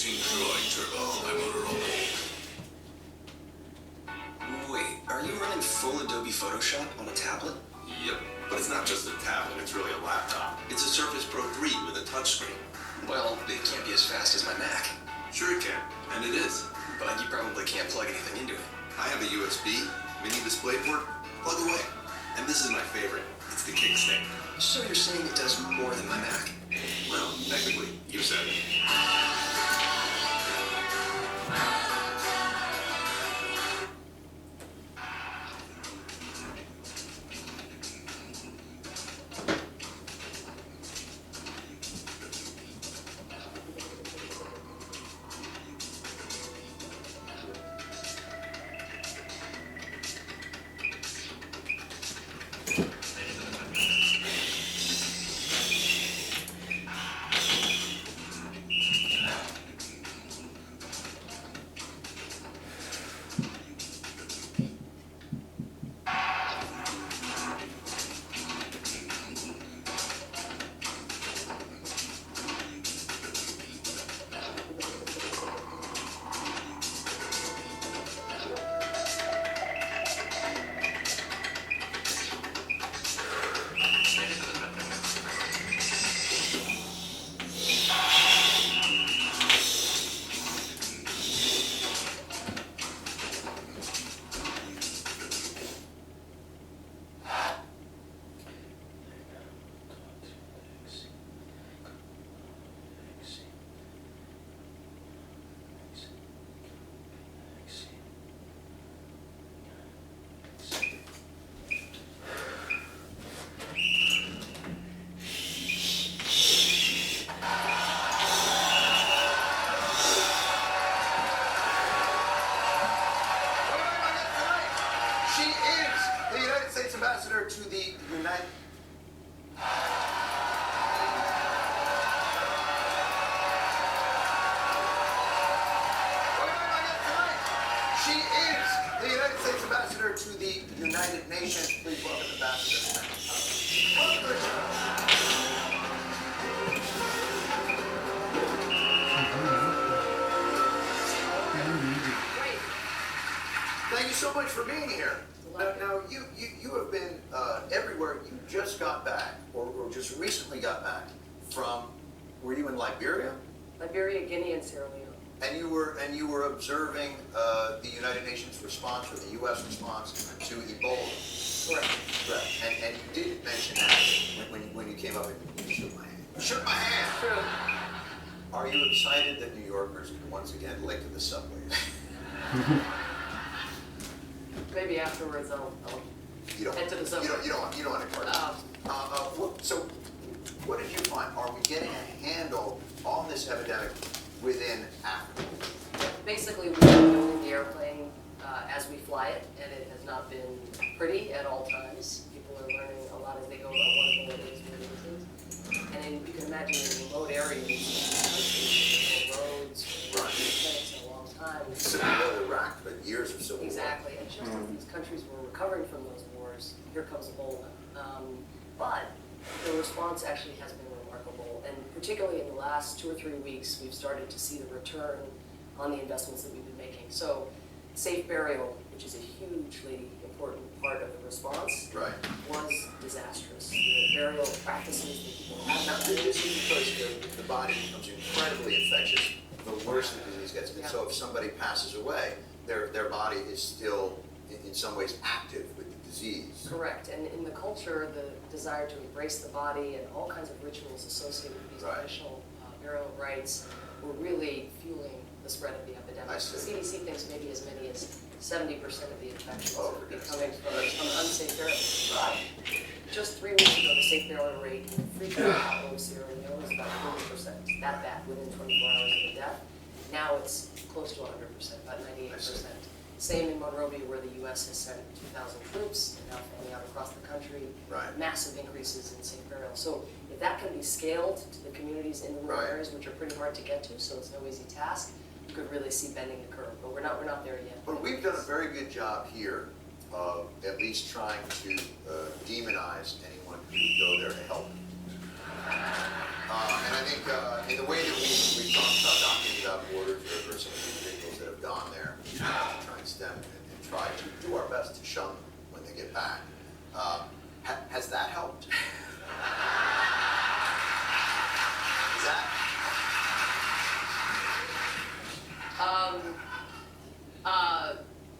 Introducing Droid Turbo by Motorola. Wait, are you running full Adobe Photoshop on a tablet? Yep, but it's not just a tablet, it's really a laptop. It's a Surface Pro 3 with a touchscreen. Well, it can't be as fast as my Mac. Sure it can, and it is. But you probably can't plug anything into it. I have a USB, mini DisplayPort, plug away. And this is my favorite, it's the kickstand. So you're saying it does more than my Mac? Well, technically, you said it. Ambassador to the United... She is the United States Ambassador to the United Nations. Please welcome Ambassador. Thank you so much for being here. Now you have been everywhere. You just got back, or just recently got back from. Were you in Liberia? Liberia, Guinea, and Sierra Leone. And you were observing the United Nations response, or the U.S. response to Ebola. Correct. Correct. And you did mention that when you came up and you shook my hand. Shook my hand. True. Are you excited that New Yorkers can once again link to the subways? Maybe afterwards I'll head to the subway. You don't want to part. So, what did you find? Are we getting a handle on this epidemic within Africa? Basically, we've been building the airplane as we fly it, and it has not been pretty at all times. People are learning a lot as they go about what it is, and then you can imagine in remote areas, roads, plants in a long time. Civil War Iraq, but years of civil war. Exactly, and just as these countries were recovering from those wars, here comes Ebola. But the response actually has been remarkable, and particularly in the last 2 or 3 weeks, we've started to see the return on the investments that we've been making. So, safe burial, which is a hugely important part of the response, was disastrous. The burial practices that people have. Now, this is because the body becomes incredibly infectious the worse the disease gets. And so if somebody passes away, their body is still, in some ways, active with the disease. Correct. And in the culture, the desire to embrace the body and all kinds of rituals associated with these traditional burial rites were really fueling the spread of the epidemic. The CDC thinks maybe as many as 70% of the infections are coming from unsafe burial. But just 3 weeks ago, the safe burial rate in Freetown, Sierra Leone was about 40%. That bad, within 24 hours of the death. Now it's close to 100%, about 98%. Same in Monrovia, where the U.S. has sent 2,000 troops, and now fanning out across the country. Massive increases in safe burial. So if that can be scaled to the communities in the rural areas, which are pretty hard to get to, so it's no easy task, you could really see bending the curve. But we're not there yet. But we've done a very good job here of at least trying to demonize anyone who would go there to help. And I think in the way that we've talked about documents about war them and try to do our best to shun them when they get back. Has that helped? Is that?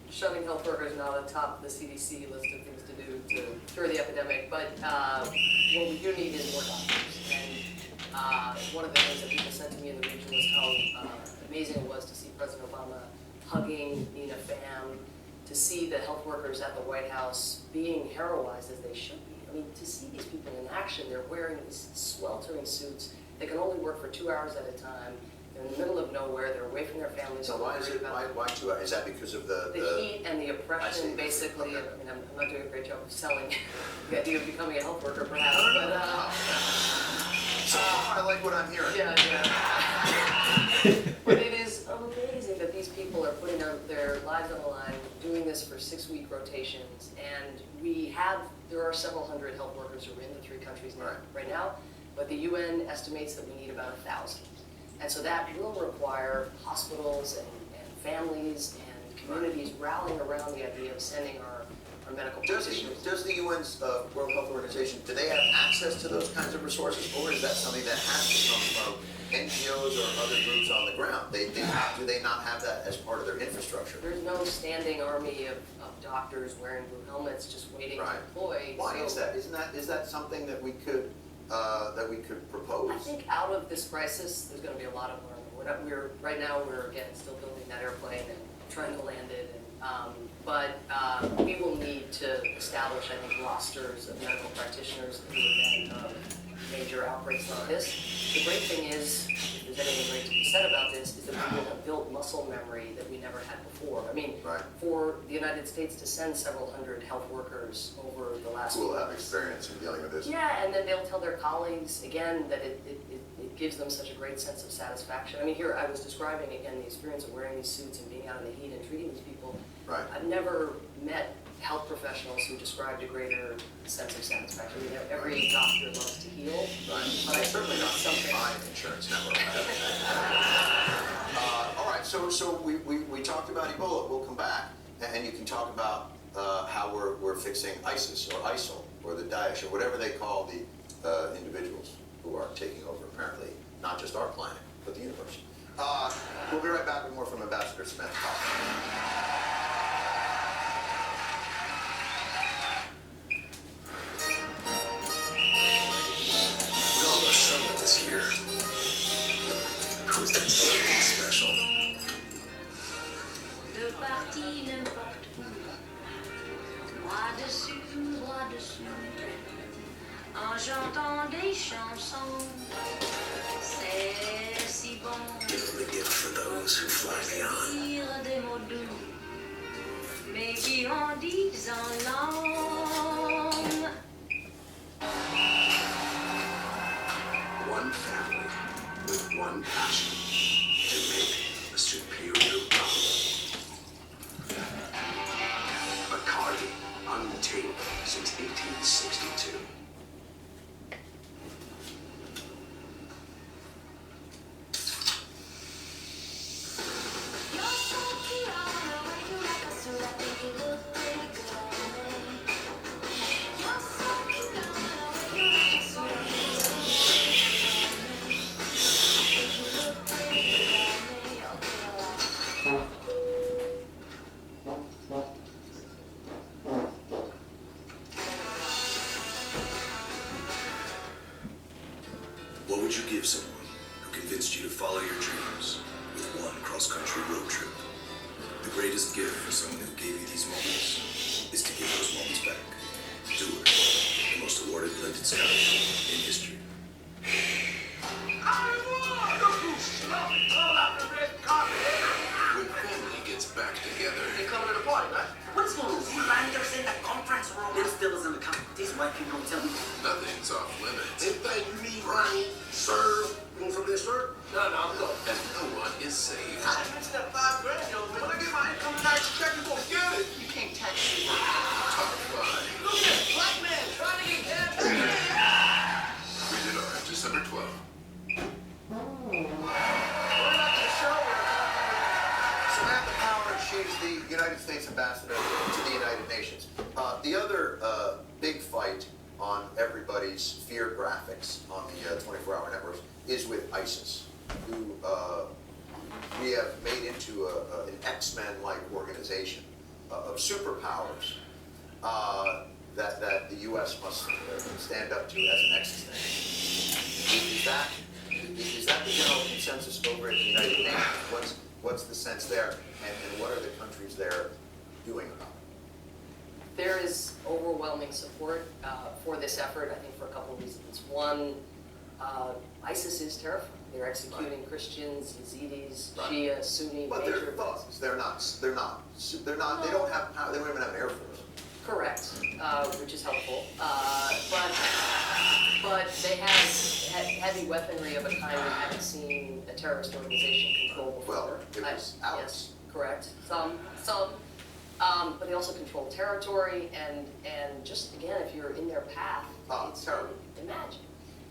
Shunning health workers not atop the CDC list of things to do to cure the epidemic, but what we do need is more doctors. And one of the things that people said to me in the region was how amazing it was to see President Obama hugging Nina Pham, to see the health workers at the White House being heroized as they should be. I mean, to see these people in action, they're wearing these sweltering suits. They can only work for 2 hours at a time. They're in the middle of nowhere. They're away from their families. So why is it? Why 2 hours? Is that because of the heat and the oppression, basically? Okay. I mean, I'm not doing a great job of selling the idea of becoming a health worker, perhaps. So I like what I'm hearing. Yeah. But it is amazing that these people are putting their lives on the line, doing this for 6-week rotations, and there are several hundred health workers who are in the 3 countries now, right now, but the UN estimates that we need about 1,000. And so that will require hospitals and families and communities rallying around the idea of sending our medical practitioners. Does the UN's World Health Organization, do they have access to those kinds of resources, or is that something that has to come from NGOs or other groups on the ground? Do they not have that as part of their infrastructure? There's no standing army of doctors wearing blue helmets just waiting to deploy. Why is that? Is that something that we could propose? I think out of this crisis, there's going to be a lot of learning. Right now we're again still building that airplane and trying to land it, but we will need to establish, I think, rosters of medical practitioners in the event of major outbreaks like this. The great thing is, if there's anything great to be said about this, is that we will have built muscle memory that we never had before. I mean, for the United States to send several hundred health workers over the last who will have experience in dealing with this. Yeah, and then they'll tell their colleagues, again, that it gives them such a great sense of satisfaction. I mean, here I was describing, again, the experience of wearing these suits and being out in the heat and treating these people. I've never met health professionals who described a greater sense of satisfaction. I mean, every doctor loves to heal, but I certainly not something. My insurance network. All right, so we talked about Ebola. We'll come back, and you can talk about how we're fixing ISIS or ISIL or the Daesh or whatever they call the individuals who are taking over, apparently, not just our planet, but the universe. We'll be right back with more from Ambassador Smith. En chantant des chansons, c'est si bon. Give the gift for those who fly beyond. Dire des mots doux, mais qui en disent en langue. One family with one passion to make a superior product. Bacardi, untamed since 1862. What would you give someone who convinced you to follow your dreams with one cross-country road trip? The greatest gift for someone who gave you these moments is to give those moments back. Stewart, the most awarded blended scotch in history. When family gets back together, You're coming to the party, right? What's going on? You lying there in the conference room? Them still is in the conference. These white people don't tell me. nothing's off limits. Anything you need, Ryan, serve. You want some of this, sir? No, I'm good. And no one is safe. I mentioned that $5 grand, yo. When I get my income tax check, you gonna get it. You can't tax me. Top 5. Look at that black man trying to get cash. Rated R, December 12th. Samantha Power, she's the United States ambassador to the United Nations. The other big fight on everybody's fear graphics on the 24-hour networks is with ISIS, who we have made into an X-Men-like organization of superpowers that the U.S. must stand up to as an existential. Is that the general consensus over at the United Nations? What's the sense there, and what are the countries there doing about it? There is overwhelming support for this effort, I think for a couple of reasons. One, ISIS is terrifying. They're executing Christians, Yazidis, Shia, Sunni, But major. they're thugs. They're not. They don't have power. They don't even have an air force. Correct, which is helpful. But they have heavy weaponry of a kind we haven't seen a terrorist organization control before. Well, it was ours. Yes, correct. Some. But they also control territory, and just again, if you're in their path, it's terrible. Imagine.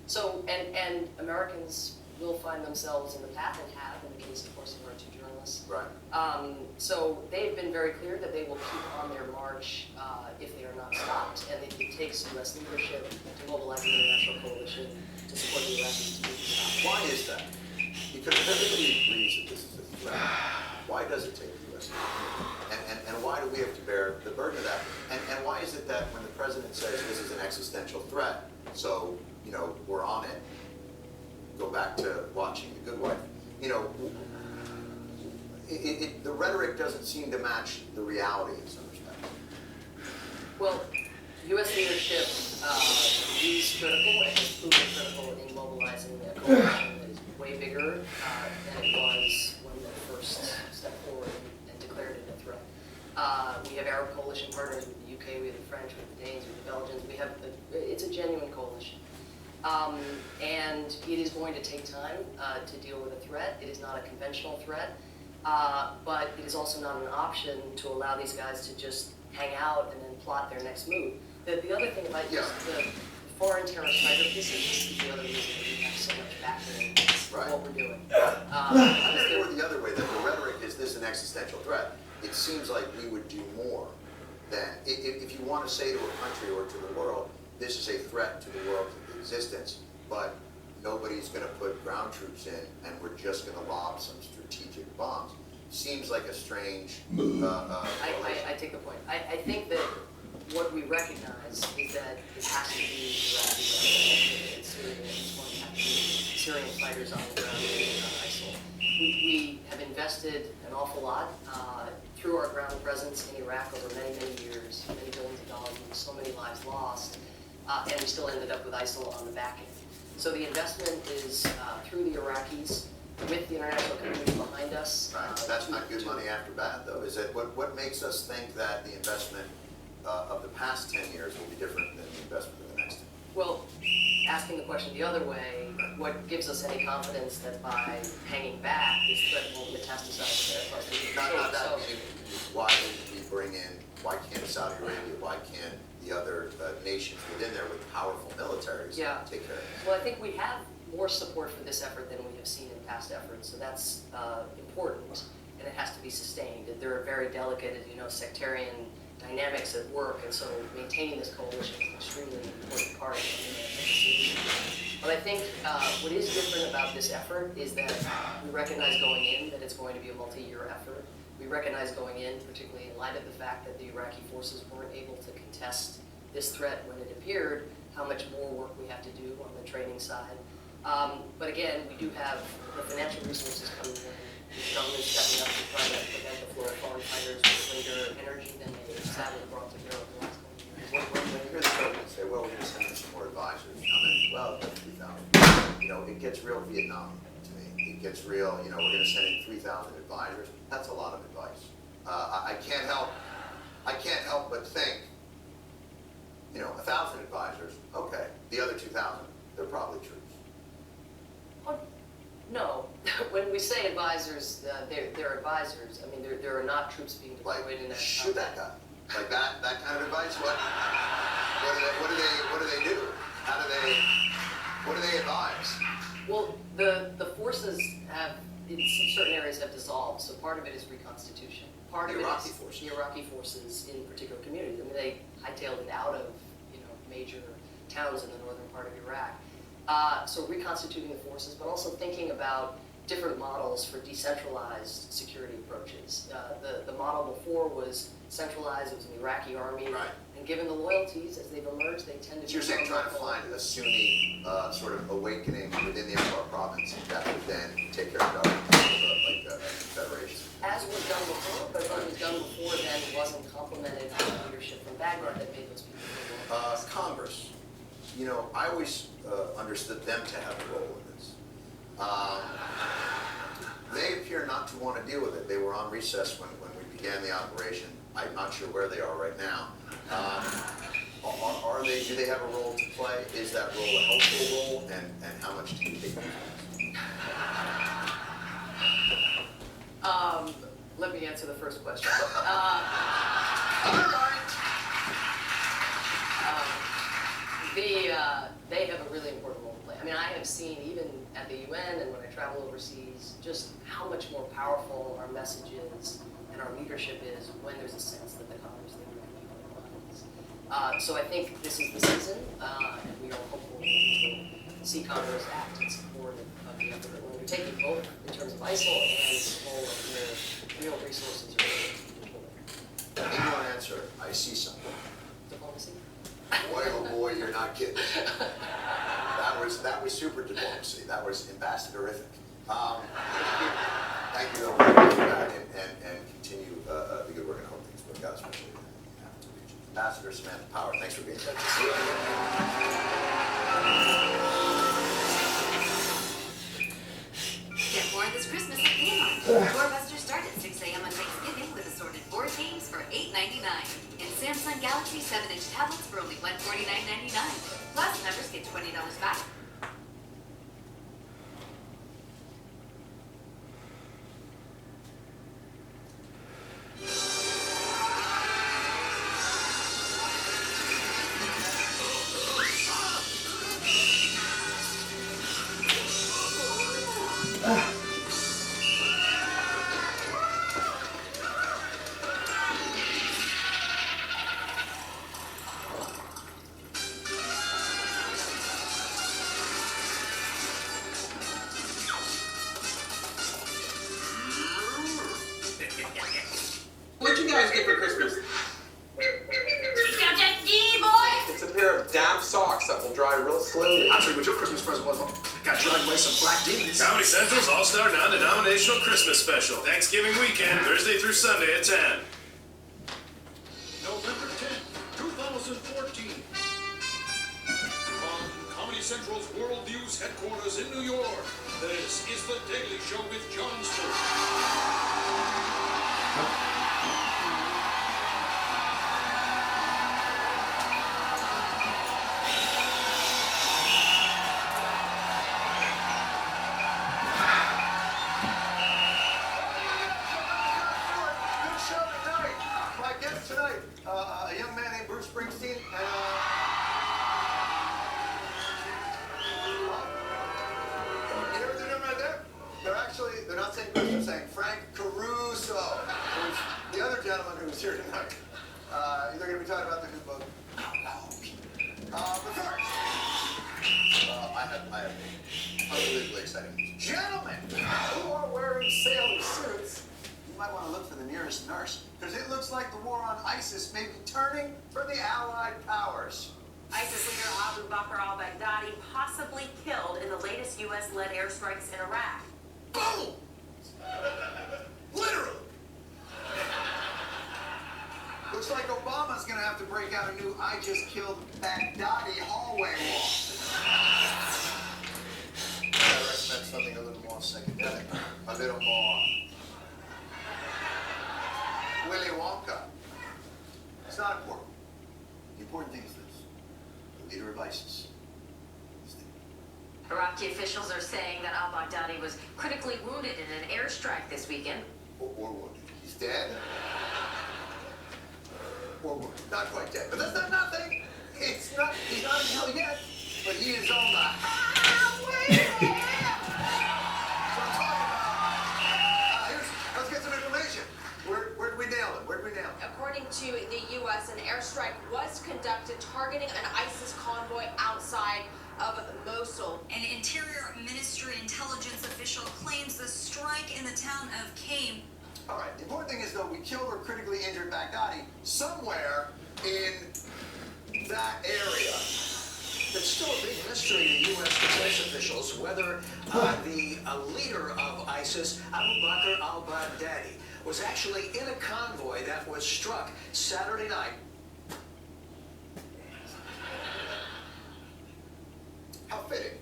So, and Americans will find themselves in the path, and have, in the case, of course, of our two journalists. Right. So they've been very clear that they will keep on their march if they are not stopped, and it takes U.S. leadership to mobilize an international coalition to support the Iraqis to be stopped. Why is that? Because if everybody agrees that this is a threat, why does it take the U.S.? And why do we have to bear the burden of that? And why is it that when the president says this is an existential threat, so, we're on it, go back to watching The Good Wife, the rhetoric doesn't seem to match the reality in some respects. Well, U.S. leadership is critical and has proven critical in mobilizing a coalition that is way bigger than it was when they first stepped forward and declared it a threat. We have Arab coalition partners with the UK, we have the French, with the Danes, with the Belgians. It's a genuine coalition. And it is going to take time to deal with a threat. It is not a conventional threat, but it is also not an option to allow these guys to just hang out and then plot their next move. The other thing about the foreign terrorist fighter piece is the other reason that we have so much backing for what we're doing. I'm going to go the other way, that the rhetoric is this an existential threat. It seems like we would do more than, if you want to say to a country or to the world, this is a threat to the world's existence, but nobody's going to put ground troops in and we're just going to lob some strategic bombs. Seems like a strange I take the point. I think that what we recognize is that it has to be Iraqi and Syria. It's going to have to be Syrian fighters on the ground in ISIL. We have invested an awful lot through our ground presence in Iraq over many, many years, many billions of dollars, and so many lives lost, and we still ended up with ISIL on the back end. So the investment is through the Iraqis, with the international community behind us. That's not good money after bad, though. Is it? What makes us think that the investment of the past 10 years will be different than the investment of the next 10? Well, asking the question the other way, what gives us any confidence that by hanging back, this threat won't metastasize there across the region? Not that meaning, why didn't we bring in, why can't Saudi Arabia, why can't the other nations within there with powerful militaries take care of it? Well, I think we have more support for this effort than we have seen in past efforts, so that's important, and it has to be sustained. There are very delicate, as you know, sectarian dynamics at work, and so maintaining this coalition is an extremely important part of the solution. But I think what is different about this effort is that we recognize going in that it's going to be a multi-year effort. We recognize going in, particularly in light of the fact that the Iraqi forces weren't able to contest this threat when it appeared, how much more work we have to do on the training side. But again, we do have the financial resources coming in, the government stepping up to try to prevent the flow of foreign fighters with greater energy than they sadly brought to bear over the last couple of years. When you hear the government say, well, we're going to send in some more advisors, how many? Well, 3,000. It gets real Vietnam to me. It gets real, we're going to send in 3,000 advisors. That's a lot of advice. I can't help but think, 1,000 advisors, okay. The other 2,000, they're probably troops. Oh, no, when we say advisors, they're advisors. I mean, there are not troops being deployed in that. Shoot that guy. Like that kind of advice? What do they do? What do they advise? Well, The forces have, in certain areas, have dissolved, so part of it is reconstitution. Part of The it Iraqi is forces. the Iraqi forces in particular communities. I mean, they hightailed it out of, major towns in the northern part of Iraq. So reconstituting the forces, but also thinking about different models for decentralized security approaches. The model before was centralized, it was an Iraqi army. Right. And given the loyalties, as they've emerged, they tend to So you're saying become trying to local. find a Sunni sort of awakening within the Anbar province that would then take care of government, like the Federation. As was done before, but what was done before then wasn't complemented by leadership from Baghdad that made those people feel more. Congress, I always understood them to have a role in this. They appear not to want to deal with it. They were on recess when we began the operation. I'm not sure where they are right now. Do they have a role to play? Is that role a helpful role? And how much do you think? Let me answer the first question. They have a really important role to play. I mean, I have seen, even at the UN and when I travel overseas, just how much more powerful our message is and our leadership is when there's a sense that the Congress leader can be on the lines. So I think this is the season, and we are hopeful that we will see Congress act in support of the effort that we're undertaking, both in terms of ISIL and all of their real resources are really In your answer, I see something. diplomacy. Boy, oh boy, you're not kidding. That was super diplomacy. That was ambassadorific. Thank you though for that and continue the good work and I hope things work out, especially in the African region. Ambassador Samantha Power, thanks for being here. Get more this Christmas at Kmart. Doorbusters start at 6 a.m. on Thanksgiving with assorted board games for $8.99. And Samsung Galaxy 7-inch tablets for only $149.99. Plus, members get $20 back. What'd you guys get for Christmas? It's a pair of damp socks that will dry real slowly. I'll tell you what your Christmas present was. Got dragged away some black demons. Comedy Central's All-Star Non-Denominational Christmas Special. Thanksgiving weekend, Thursday through Sunday at 10. November 10th, 2014. From Comedy Central's World News headquarters in New York, this is The Daily Show with Jon Stewart. Good show tonight. My guest tonight, a young man named Bruce Springsteen, and you know what they're doing right there? They're not saying Bruce, they're saying Frank Caruso, who's the other gentleman who's here tonight. They're going to be talking about the new book. But first, I have unbelievably exciting news. Gentlemen who are wearing sailor suits, you might want to look for the nearest nurse, because it looks like the war on ISIS may be turning for the Allied powers. ISIS leader Abu Bakr al-Baghdadi possibly killed in the latest U.S.-led airstrikes in Iraq. Boom! Literally. Looks like Obama's going to have to break out a new I just killed Baghdadi hallway wall. I recommend something a little more psychedelic, a little more Willy Wonka. It's not important. The important thing is this. The leader of ISIS is dead. Iraqi officials are saying that al-Baghdadi was critically wounded in an airstrike this weekend. Or wounded. He's dead. Or wounded. Not quite dead. But that's not nothing. He's not in hell yet. But he is on the highway. suggested targeting an ISIS convoy outside of Mosul. An Interior Ministry intelligence official claims the strike in the town of Qam. All right, the important thing is, though, we killed or critically injured Baghdadi somewhere in that area. It's still a big mystery to U.S. defense officials whether the leader of ISIS, Abu Bakr al-Baghdadi, was actually in a convoy that was struck Saturday night. How fitting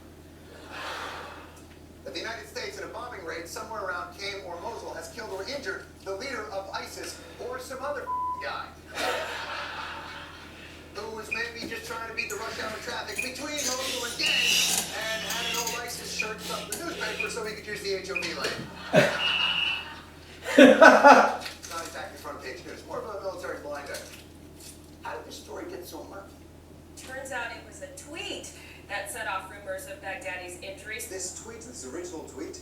that the United States, in a bombing raid somewhere around Qam or Mosul, has killed or injured the leader of ISIS or some other guy who was maybe just trying to beat the rush hour traffic between Mosul and Qam and had an old ISIS shirt stuck in the newspaper so he could use the HOV lane. It's not exactly front page news, more of a military blind item. How did this story get so murky? Turns out it was a tweet that set off rumors of Baghdadi's injuries. This tweet, this original tweet,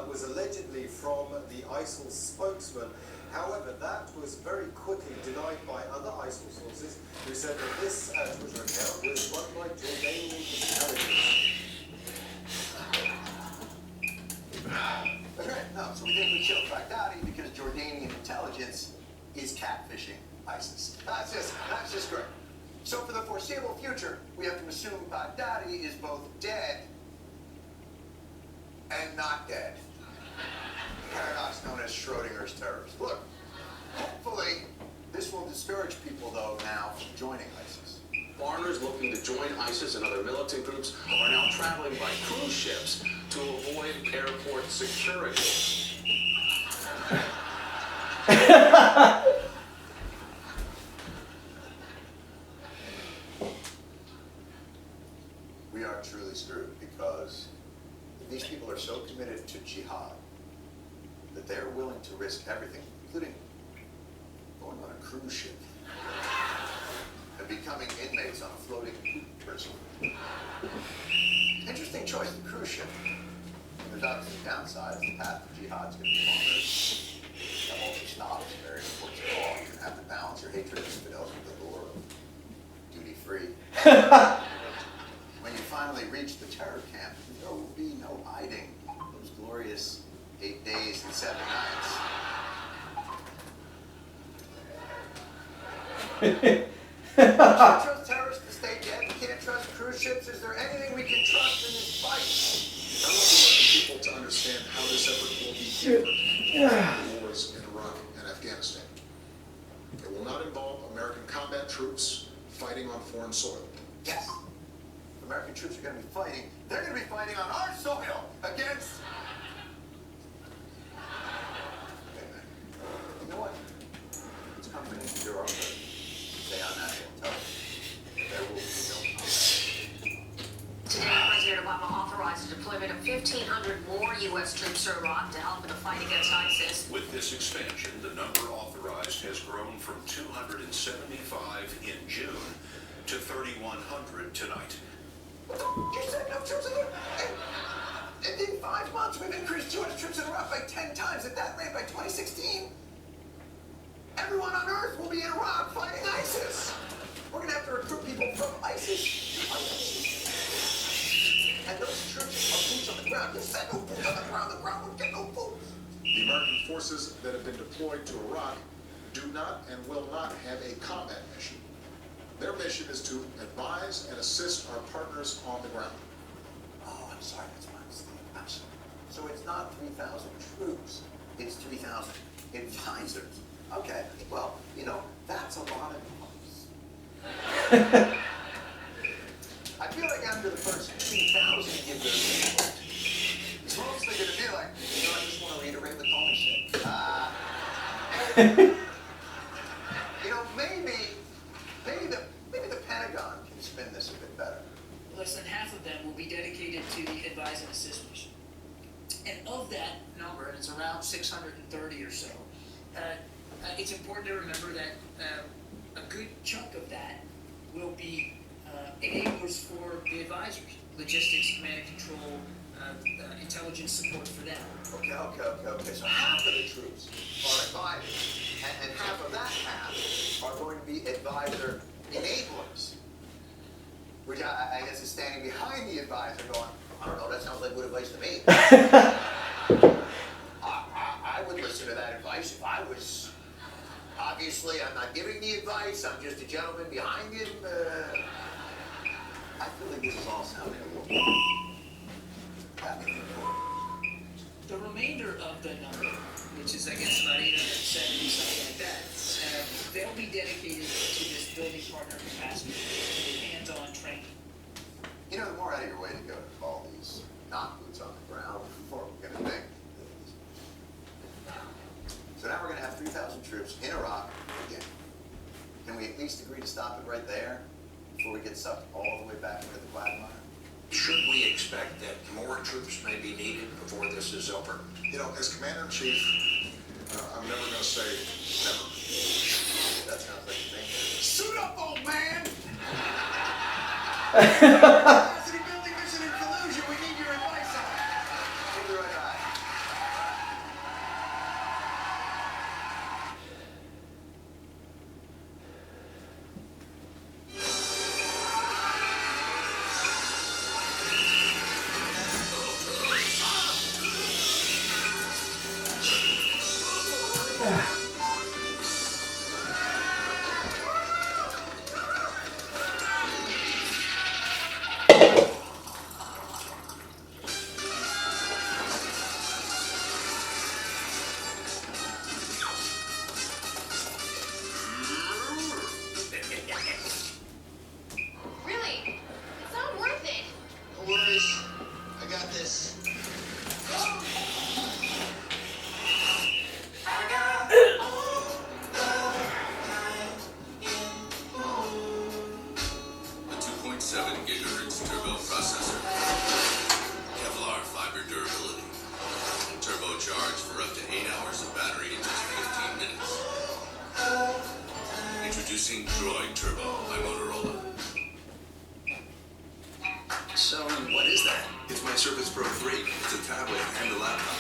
was allegedly from the ISIL spokesman. However, that was very quickly denied by other ISIL sources who said that this Twitter account was run by Jordanian intelligence. No, so we think we killed Baghdadi because Jordanian intelligence is catfishing ISIS. That's just great. So for the foreseeable future, we have to assume Baghdadi is both dead and not dead. Paradox known as Schrodinger's terrorist. Look, hopefully this will discourage people, though, now from joining ISIS. Foreigners looking to join ISIS and other militant groups are now traveling by cruise ships to avoid airport security. We are truly screwed because these people are so committed to jihad that they're willing to risk everything, including going on a cruise ship and becoming inmates on a floating prison. Interesting choice, the cruise ship. There's obviously downsides. The path to jihad's going to be longer. That won't be snobs, very important at all. You're going to have to balance your hatred of infidels with the lure of duty-free. When you finally reach the terror camp, there will be no hiding those glorious 8 days and 7 nights. You can't trust terrorists to stay dead. You can't trust cruise ships. Is there anything we can trust in this fight? I want to want people to understand how this effort will be different from the wars in Iraq and Afghanistan. It will not involve American combat troops fighting on foreign soil. Yes. American troops are going to be fighting. They're going to be fighting on our soil against... You know what? It's coming into your own say on national television. There will be no Today, President Obama authorized the deployment of 1,500 more U.S. troops to Iraq to help in the fight against ISIS. With this expansion, the number authorized has grown from 275 in June to 3,100 tonight. What the f*** you said? No troops in there? And in 5 months, we've increased 200 troops in Iraq by 10 times. At that rate, by 2016, everyone on Earth will be in Iraq fighting ISIS. We're going to have to recruit people from ISIS to ISIS. And those troops are boots on the ground. You said no boots on the ground. The ground will get no boots. The American forces that have been deployed to Iraq do not and will not have a combat mission. Their mission is to advise and assist our partners on the ground. Oh, I'm sorry, that's my mistake. I'm sorry. So it's not 3,000 troops. It's 3,000 advisors. Okay, well, you know, that's a lot of noise. I feel like after the first 2,000 give their report, it's mostly going to be like, you know, I just want to reiterate what Tony said. You know, maybe the Pentagon can spin this a bit better. Less than half of them will be dedicated to the advise and assist mission. And of that number, and it's around 630 or so, it's important to remember that a good chunk of that will be enablers for the advisors, logistics, command and control, intelligence support for them. Okay. So half of the troops are advisors, and half of that half are going to be advisor enablers. which I guess is standing behind the advisor going, I don't know, that sounds like good advice to me. I would listen to that advice if I was, obviously I'm not giving the advice, I'm just a gentleman behind him. I feel like this is all sounding a little The remainder of the number, which is I guess about 870, something like that, they'll be dedicated to this building partner capacity, to the hands-on training. You know, the more out of your way to go to call these not boots on the ground, the more we're gonna think. So now we're gonna have 3,000 troops in Iraq again. Can we at least agree to stop it right there before we get sucked all the way back into the quagmire? Should we expect that more troops may be needed before this is over? You know, as Commander-in-Chief, I'm never going to say never. That sounds like a thing. Suit up, old man! City building mission in Fallujah. We need your advice on it. Take the right eye. Really? It's not worth it. No worries. I got this. A 2.7 gigahertz turbo processor. Kevlar fiber durability. Turbocharged for up to 8 hours of battery in just 15 minutes. Introducing Droid Turbo by Motorola. So, what is that? It's my Surface Pro 3. It's a tablet and a laptop.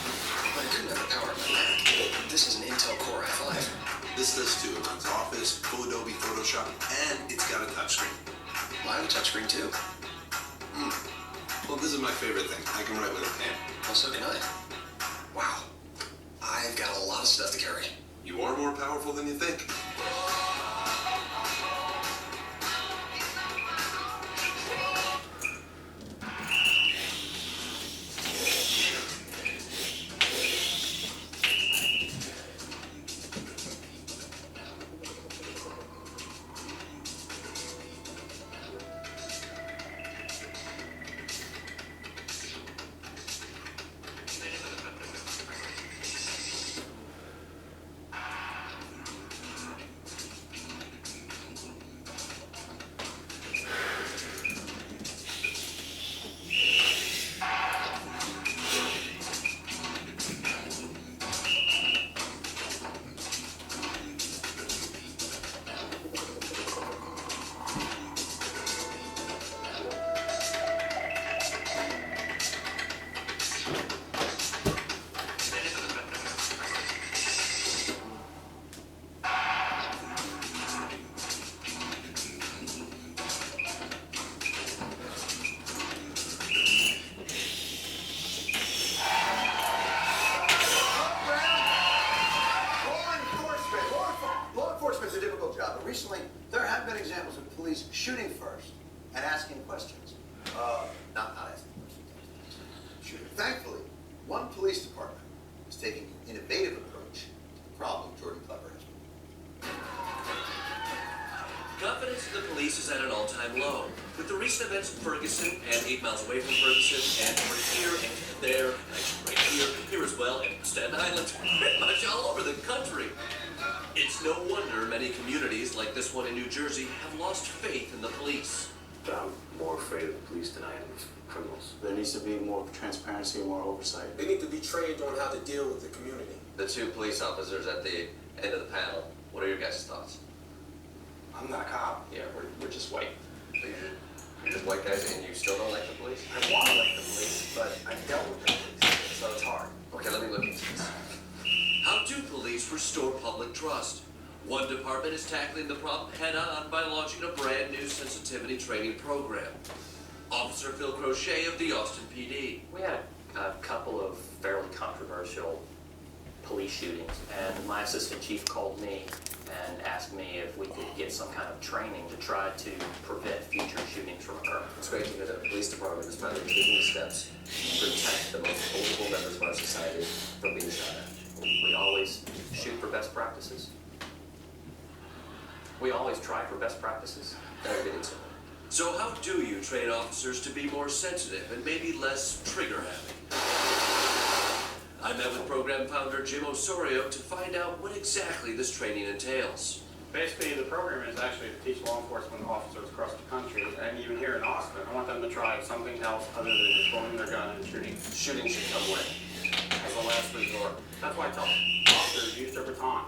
I couldn't have power my Mac. This is an Intel Core i5. This does too. It runs Office, full Adobe Photoshop, and it's got a touchscreen. Well, I have a touchscreen too. Well, this is my favorite thing. I can write with a pen. Well, so can I. Wow. I've got a lot of stuff to carry. You are more powerful than you think. Recently, there have been examples of police shooting first and asking questions. Not asking questions, shooting. Thankfully, one police department is taking an innovative approach to the problem Jordan Clever has. Confidence in the police is at an all-time low. With the recent events in Ferguson and 8 miles away from Ferguson and over here and there, and actually right here as well, and Staten Island, pretty much all over the country. It's no wonder many communities like this one in New Jersey have lost faith in the police. I'm more afraid of the police than I am of criminals. There needs to be more transparency and more oversight. They need to be trained on how to deal with the community. The two police officers at the end of the panel, what are your guys' thoughts? I'm not a cop. Yeah, we're just white. So you're just white guys and you still don't like the police? I want to like the police, but I dealt with the police, so it's hard. Okay, let me look into this. How do police restore public trust? One department is tackling the problem head-on by launching a brand new sensitivity training program. Officer Phil Crochet of the Austin PD. We had a couple of fairly controversial police shootings, and my assistant chief called me and asked me if we could get some kind of training to try to prevent future shootings from occurring. It's great to hear that the police department is finally taking the steps to protect the most vulnerable members of our society from being shot at. We always shoot for best practices. We always try for best practices. So how do you train officers to be more sensitive and maybe less trigger-happy? I met with program founder Jim Osorio to find out what exactly this training entails. Basically, the program is actually to teach law enforcement officers across the country, and even here in Austin. I want them to try something else other than just pulling their gun and shooting. Shooting should come when? As a last resort. That's why I tell officers use their baton.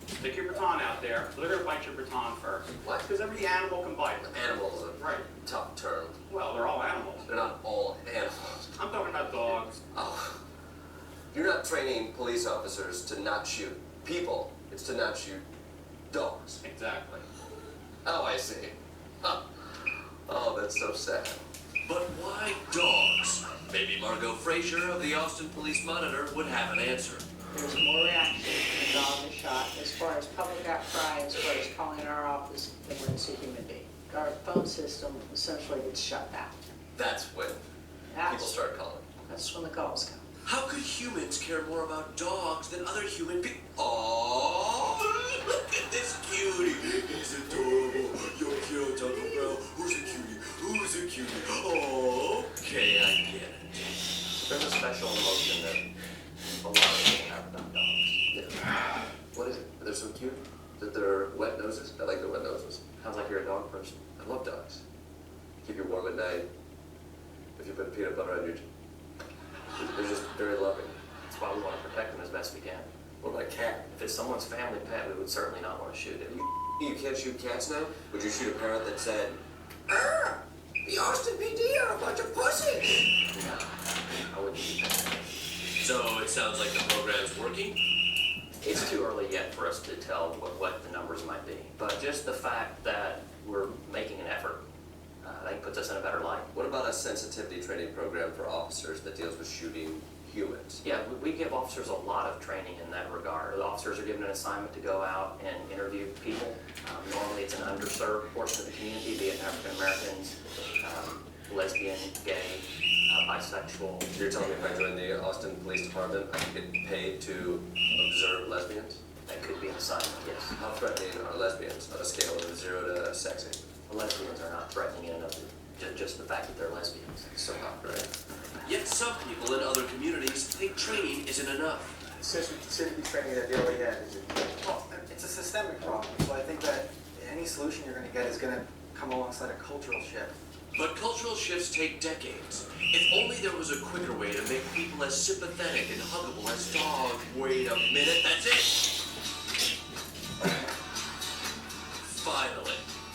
Stick your baton out there. They're going to bite your baton first. What? Because every animal can bite. Animals are right. Tough term. Well, they're all animals. They're not all animals. I'm talking about dogs. Oh. You're not training police officers to not shoot people. It's to not shoot dogs. Exactly. Oh, I see. Huh. Oh, that's so sad. But why dogs? Maybe Margot Frazier of the Austin Police Monitor would have an answer. There's more reaction when a dog is shot as far as public outcry, as far as calling our office than when it's a human being. Our phone system essentially gets shut down. That's when people start calling. That's when the calls come. How could humans care more about dogs than other human beings? Oh, look at this cutie. He's adorable. Yo, cute, Taco Bell. Who's a cutie? Who's a cutie? Oh, okay, I get it. There's a special emotion that a lot of people have about dogs. Yeah. What is it? They're so cute. That they're wet noses. I like the wet noses. Sounds like you're a dog person. I love dogs. Keep you warm at night. If you put peanut butter on your... They're just very loving. That's why we want to protect them as best we can. What about a cat? If it's someone's family pet, we would certainly not want to shoot it. You can't shoot cats now? Would you shoot a parrot that said, the Austin PD are a bunch of pussies? No, I wouldn't do that. So it sounds like the program's working? It's too early yet for us to tell what the numbers might be. But just the fact that we're making an effort, I think puts us in a better light. What about a sensitivity training program for officers that deals with shooting humans? Yeah, we give officers a lot of training in that regard. The officers are given an assignment to go out and interview people. Normally it's an underserved portion of the community, be it African Americans, lesbian, gay, bisexual. You're telling me if I join the Austin Police Department, I can get paid to observe lesbians? That could be an assignment, yes. How threatening are lesbians on a scale of 0 to sexy? The lesbians are not threatening in and of just the fact that they're lesbians. So hot, right? Yet some people in other communities think training isn't enough. Sensitivity training that they already had is well, it's a systemic problem. So I think that any solution you're going to get is going to come alongside a cultural shift. But cultural shifts take decades. If only there was a quicker way to make people as sympathetic and huggable as dogs. Wait a minute, that's it! Finally,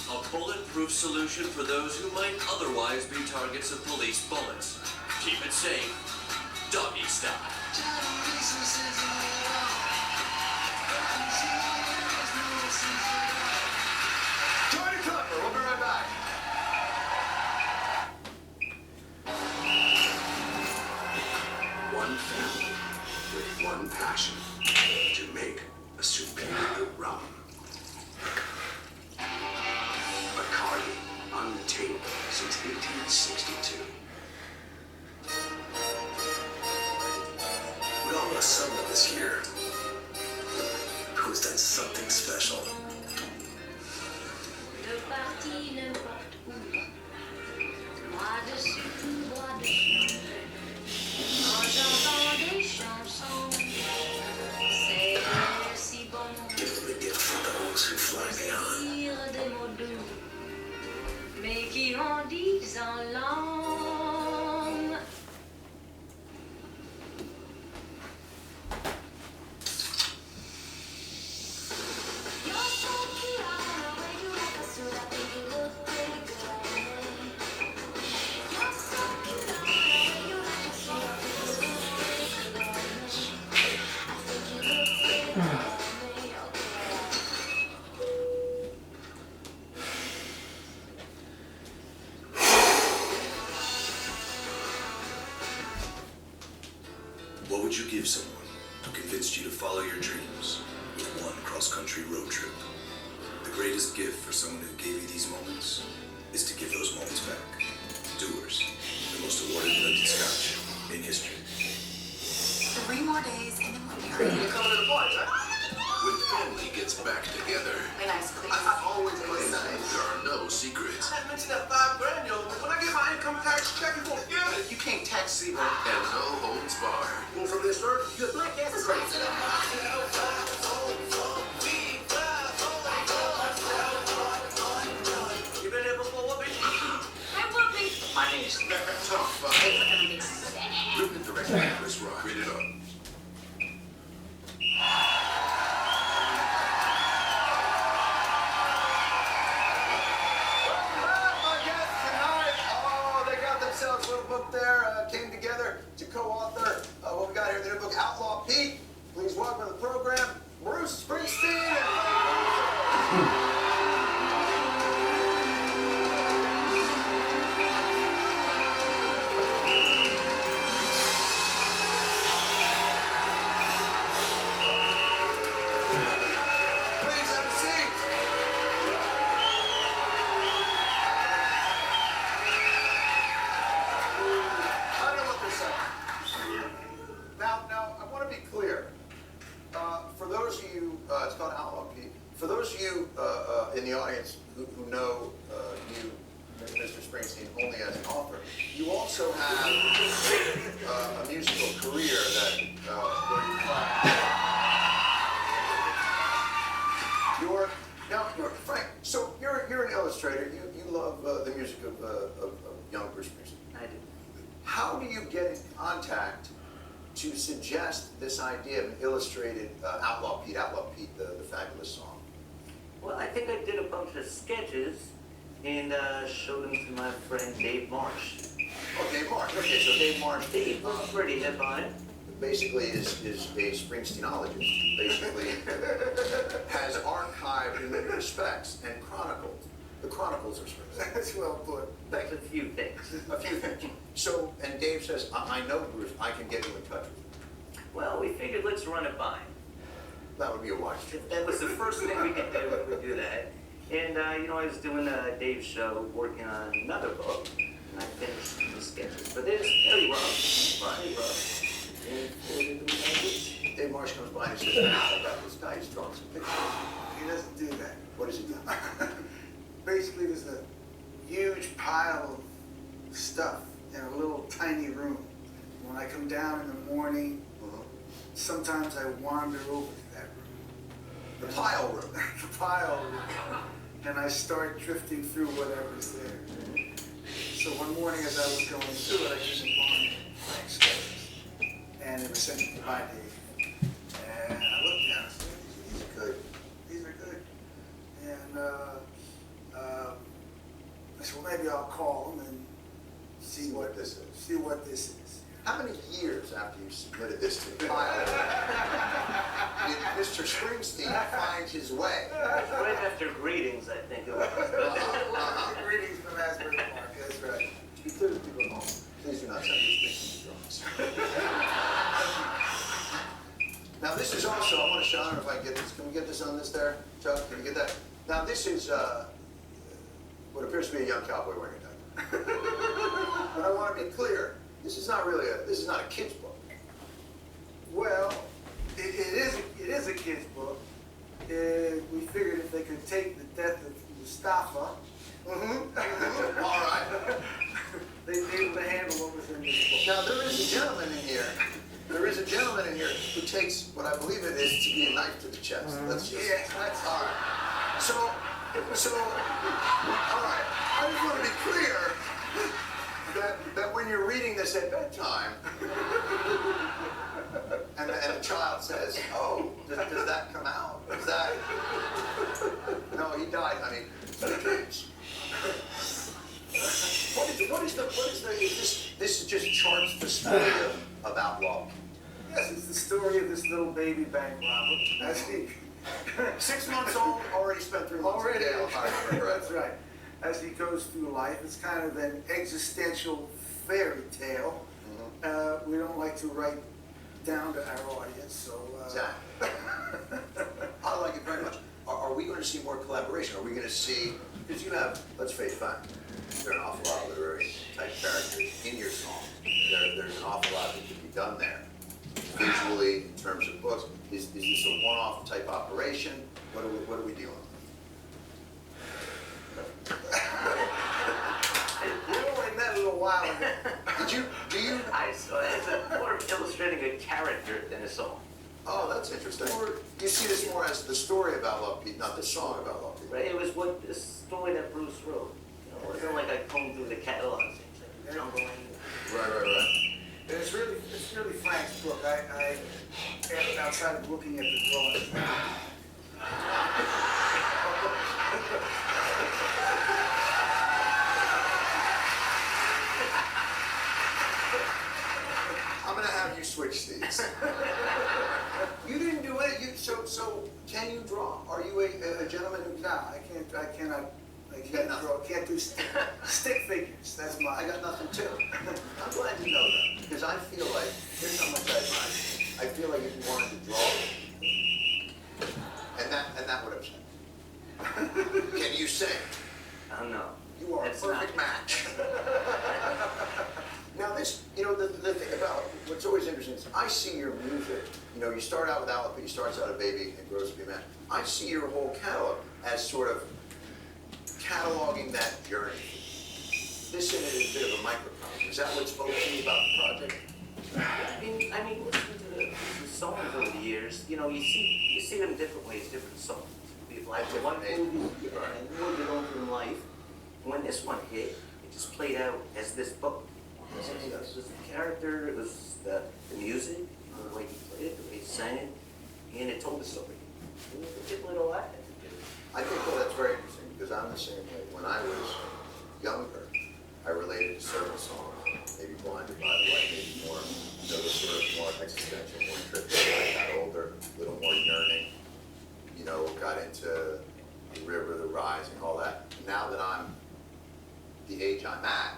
a bulletproof solution for those who might otherwise be targets of police bullets. Keep it safe, doggy style. Join the cover. We'll be right back. One family with one passion to make a superior rum. Bacardi, untamed since 1862. We all know someone this year who's done something special. Le parti n'importe où, moi dessus, moi dessous. Quand j'entends des chansons, c'est si bon. Give the gift for those who fly beyond. Dire des mots doux, mais qui en disent en langue. convinced you to follow your dreams with one cross-country road trip. The greatest gift for someone who gave you these moments is to give those moments back. Dewar's, the most awarded blended scotch in history. 3 more days and then we'll be You're coming to the party, right? When family gets back together, Play nice, please. I always play nice. there are no secrets I mentioned that $5 grand, yo. When I get my income tax check, you won't get it. You can't tax Seaboard and no holds barred. Well, from this earth, your black ass is crazy. You been here before, bitch? I will be. My name is Top 5. Written and directed by Chris Rock. Rated R. My guests tonight, oh, they got themselves a little book there, came together to co-author what we got here, the new book, Outlaw Pete. Please welcome to the program, Bruce Springsteen. Please have a seat. I don't know what they're saying. Now, I want to be clear. For those of you, it's called Outlaw Pete. For those of you in the audience who know you, Mr. Springsteen, only as an author, you also have a musical career that where you you're Frank. So you're an illustrator. You love the music of young Bruce Springsteen. I do. How do you get in contact to suggest this idea of an illustrated Outlaw Pete, the fabulous song? Well, I think I did a bunch of sketches and showed them to my friend Dave Marsh. Oh, Dave Marsh. Okay, so Dave Marsh. Dave was pretty hip on it. Basically is a Springsteenologist. Basically has archived in many respects and chronicled. The chronicles of Springsteen. That's well put. That's a few things. A few things. So, and Dave says, I know Bruce, I can get you in touch with him. Well, we figured let's run it by him. That would be a wise choice. That was the first thing we could do if we do that. And, I was doing Dave's show, working on another book, and I finished the sketches. But it's very rough. Very rough. And Dave Marsh comes by and says, I got this guy, he's drawing some pictures. He doesn't do that. What does he do? Basically, there's a huge pile of stuff in a little tiny room. When I come down in the morning, sometimes I wander over to that room. The pile room. The pile room. And I start drifting through whatever's there. So one morning as I was going through it, I came upon Frank's sketches. And it was sent by Dave. And I looked at it and said, these are good. These are good. And I said, well, maybe I'll call him and see what this is. See what this is. How many years after you submitted this to the pile did Mr. Springsteen find his way? Right after Greetings, I think it was. Greetings from Asbury Park, that's right. To be clear to people at home, please do not send these things to Now this is also, I want to show, I don't know if I can get this, can we get this on this there? Chuck, can you get that? Now this is what appears to be a young cowboy wearing a diaper. But I want to be clear, this is not a kid's book. Well, it is a kid's book. We figured if they could take the death of Mustafa, All right. they'd be able to handle what was in this book. Now there is a gentleman in here. There is a gentleman in here who takes what I believe it is to be a knife to the chest. Let's just, that's all right. So, all right. I just want to be clear that when you're reading this at bedtime, and the child says, "Oh, does that come out? Is that?" No, he died, honey. What is this just charts the story of Outlaw? Yes, it's the story of this little baby bank robber. As he 6 months old, already spent 3 months in jail. That's right. As he goes through life, it's kind of an existential fairy tale. We don't like to write down to our audience, so. Exactly. I like it very much. Are we going to see more collaboration? Are we going to see, because you have, let's face fact, there are an awful lot of literary type characters in your songs. There's an awful lot that can be done there. Visually, in terms of books, is this a one-off type operation? What are we dealing with? We only met a little while ago. Do you? I saw it as more of illustrating a character than a song. Oh, that's interesting. You see this more as the story about Love Pete, not the song about Love Pete. Right? It was what the story that Bruce wrote. You know, it wasn't like I combed through the catalog. Right. And it's really Frank's book. I outside of looking at the drawings. I'm gonna have you switch seats. You didn't do it. So can you draw? Are you a gentleman who? No, I cannot. Can't do stick figures. That's my. I got nothing too. I'm glad you know that because I feel like here's how much I admire you. I feel like if you wanted to draw, and that would upset. Can you sing? No. You are a perfect match. Now this, the thing about what's always interesting is I see your music. You start out with Alipay, you starts out a baby and grows to be a man. I see your whole catalog as sort of cataloging that journey. This in it is a bit of a microcosm. Is that what spoke to you about the project? I mean, listen to the songs over the years. You see them different ways, different songs. Like the one movie, and moved it on through life. When this one hit, it just played out as this book. It was the character, it was the music, the way he played it, the way he sang it, and it told the story. It did all that. I think that's very interesting because I'm the same way. When I was younger, I related to certain songs, maybe Blinded by the Light, maybe more, the sort of more existential, more trippy. I got older, a little more yearning, got into the river, the rising, all that. Now that I'm the age I'm at,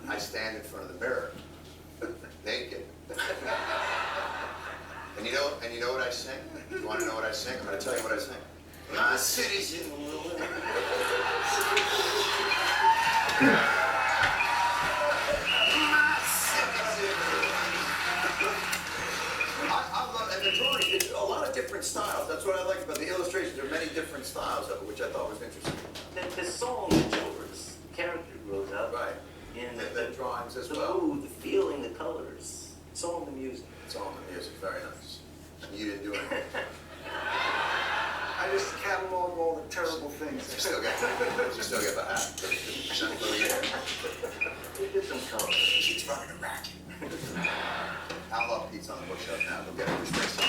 I stand in front of the mirror, naked. And you know what I sing? You want to know what I sing? I'm going to tell you what I sing. My city's in ruin. My city's in ruin. I love, and the drawing, it's a lot of different styles. That's what I like about the illustrations. There are many different styles of it, which I thought was interesting. The song, the children's character grows up. Right. And the drawings as the well. The mood, the feeling, the colors. It's all in the music. It's all in the music. Very nice. And you didn't do anything. I just catalog all the terrible things. Still get the hat. 50% for the year. We did some colors. She's running a racket. I love Pete's on the bookshelf now. Go get it. Just bring some.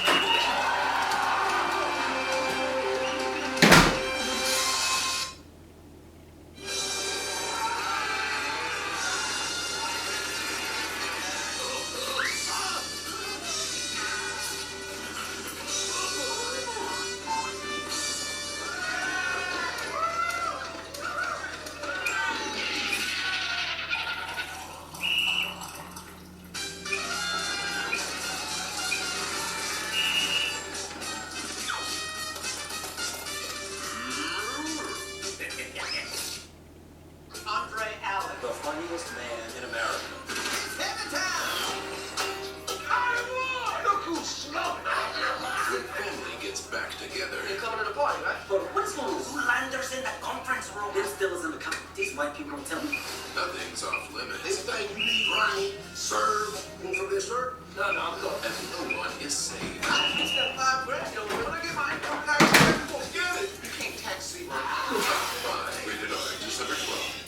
Nothing's off limits. Anything you need, Ronnie, serve, want some of this, sir? No, I'm good. And no one is safe. I just got $5 grand, when I get my income tax, you won't get it. You can't tax see Rated R, December 12.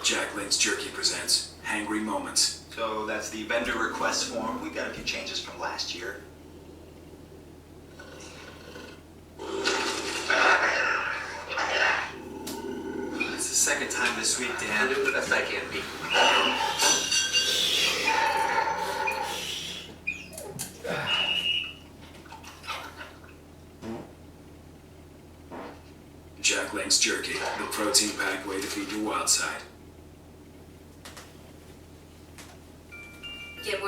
Jack Link's Jerky presents Hangry Moments. So that's the vendor request form. We've got a few changes from last year. It's the second time this week, Dan. Do the best I can, Pete. Jack Link's Jerky, the protein-packed way to feed your wild side. Get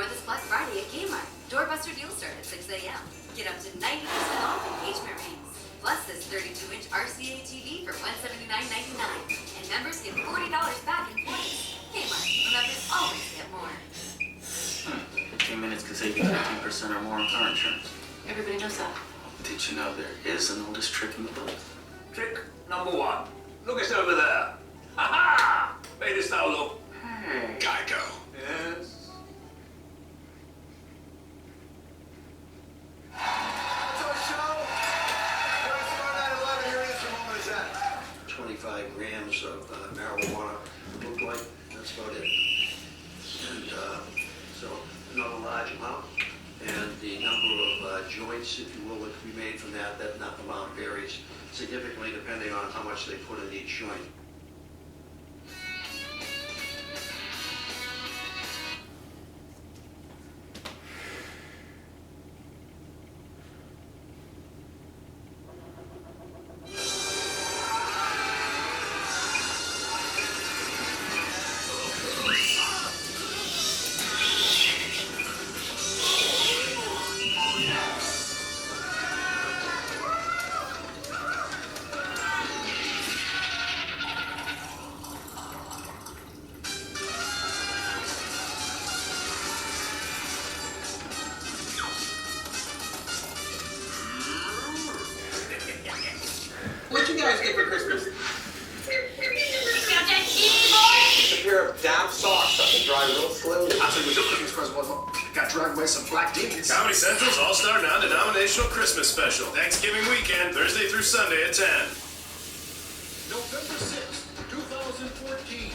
6 a.m. Get up to 90% off engagement rings. Plus this 32-inch RCA TV for $179.99. And members get $40 back in points. Kmart, members always get more. 15 minutes could save you 15% or more on car insurance. Everybody knows that. Did you know there is an oldest trick in the book? Trick number one. Look us over there. Ha-ha! Made us now look. Geico. Yes. That's our show. First one, 9/11. Here it is. What moment is that? 25 grams of marijuana looked like. That's about it. And so not a large amount. And the number of joints, if you will, that can be made from that amount varies significantly depending on how much they put in each joint. What'd you guys get for Christmas? Got that kitty, boy? It's a pair of damp socks that will dry real slowly. I'll tell you what your Christmas present was. Got dragged away some black demons. Comedy Central's All-Star Non-Denominational Christmas Special. Thanksgiving weekend, Thursday through Sunday at 10. November 6th, 2014.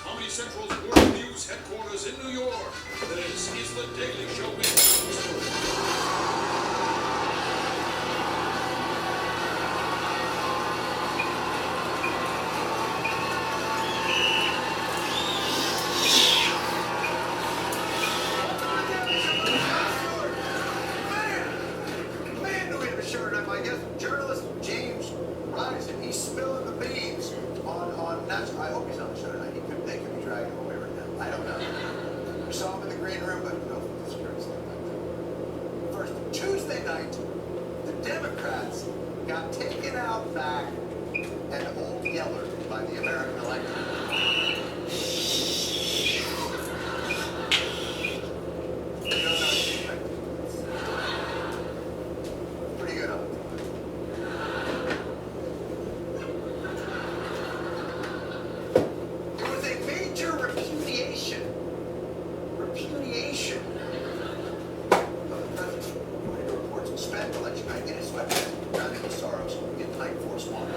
Comedy Central's World News headquarters in New York. This is the Daily Show Man, do we have a shirt up? I guess journalist James Rising, he's spilling the beans on national. I hope he's on the show tonight. They could be dragging him away right now. I don't know. We saw him in the green room, but no, the security's not back. First, Tuesday night, the Democrats got taken out back and Old Yeller by the American electorate. Pretty good on it. There was a major repudiation of the president's reports and spent election night in his sweatpants, drowning in sorrows, in Pine Forest Water.